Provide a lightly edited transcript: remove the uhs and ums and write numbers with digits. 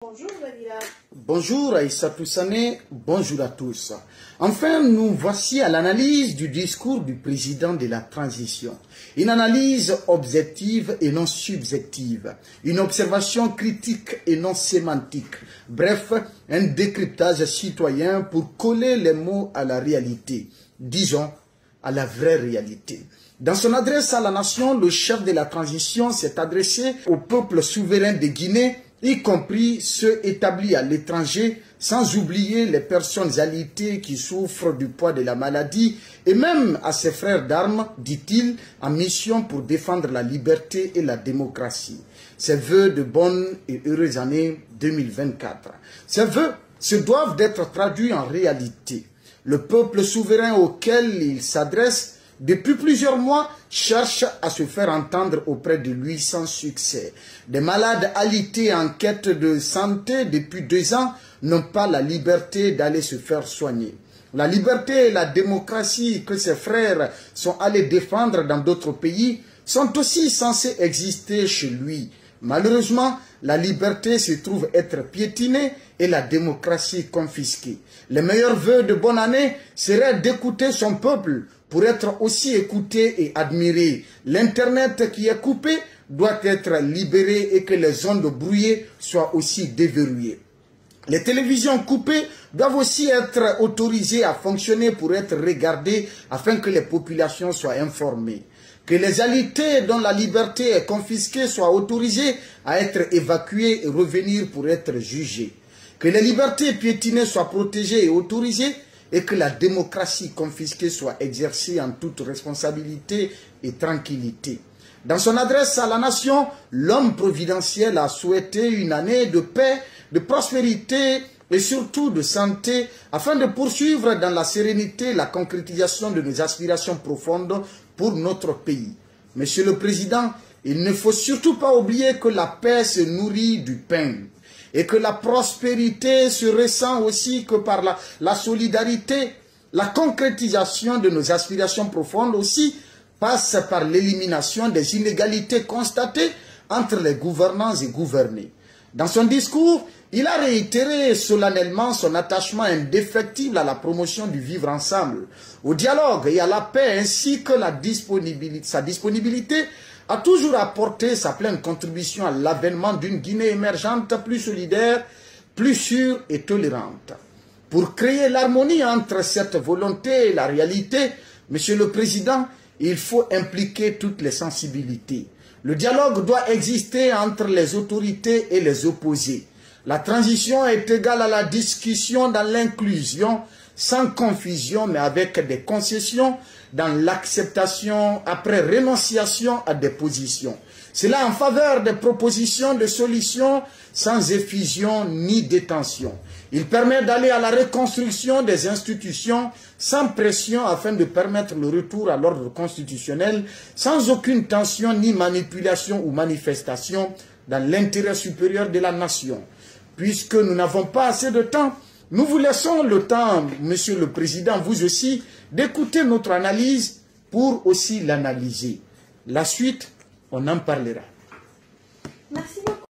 Bonjour Vanilla. Bonjour Aïssa Toussané, bonjour à tous. Enfin, nous voici à l'analyse du discours du président de la transition. Une analyse objective et non subjective. Une observation critique et non sémantique. Bref, un décryptage citoyen pour coller les mots à la réalité. Disons, à la vraie réalité. Dans son adresse à la nation, le chef de la transition s'est adressé au peuple souverain de Guinée, y compris ceux établis à l'étranger, sans oublier les personnes alitées qui souffrent du poids de la maladie, et même à ses frères d'armes, dit-il, en mission pour défendre la liberté et la démocratie. Ses vœux de bonnes et heureuses années 2024. Ces vœux se doivent d'être traduits en réalité. Le peuple souverain auquel il s'adresse depuis plusieurs mois, cherche à se faire entendre auprès de lui sans succès. Des malades alités en quête de santé depuis 2 ans n'ont pas la liberté d'aller se faire soigner. La liberté et la démocratie que ses frères sont allés défendre dans d'autres pays sont aussi censées exister chez lui. Malheureusement, la liberté se trouve être piétinée et la démocratie confisquée. Les meilleurs vœux de bonne année seraient d'écouter son peuple pour être aussi écouté et admiré. L'Internet qui est coupé doit être libéré et que les ondes brouillées soient aussi déverrouillées. Les télévisions coupées doivent aussi être autorisées à fonctionner pour être regardées afin que les populations soient informées. Que les alités dont la liberté est confisquée soient autorisées à être évacuées et revenir pour être jugées. Que les libertés piétinées soient protégées et autorisées et que la démocratie confisquée soit exercée en toute responsabilité et tranquillité. Dans son adresse à la nation, l'homme providentiel a souhaité une année de paix, de prospérité et surtout de santé afin de poursuivre dans la sérénité la concrétisation de nos aspirations profondes pour notre pays. Monsieur le Président, il ne faut surtout pas oublier que la paix se nourrit du pain et que la prospérité se ressent aussi que par la solidarité. La concrétisation de nos aspirations profondes aussi passe par l'élimination des inégalités constatées entre les gouvernants et gouvernés. Dans son discours, il a réitéré solennellement son attachement indéfectible à la promotion du vivre ensemble, au dialogue et à la paix, ainsi que sa disponibilité a toujours apporté sa pleine contribution à l'avènement d'une Guinée émergente plus solidaire, plus sûre et tolérante. Pour créer l'harmonie entre cette volonté et la réalité, Monsieur le Président, il faut impliquer toutes les sensibilités. Le dialogue doit exister entre les autorités et les opposés. La transition est égale à la discussion dans l'inclusion, sans confusion mais avec des concessions, dans l'acceptation après renonciation à des positions. Cela en faveur des propositions de solutions sans effusion ni détention. Il permet d'aller à la reconstruction des institutions sans pression afin de permettre le retour à l'ordre constitutionnel sans aucune tension ni manipulation ou manifestation dans l'intérêt supérieur de la nation. Puisque nous n'avons pas assez de temps, nous vous laissons le temps, Monsieur le Président, vous aussi, d'écouter notre analyse pour aussi l'analyser. La suite, on en parlera.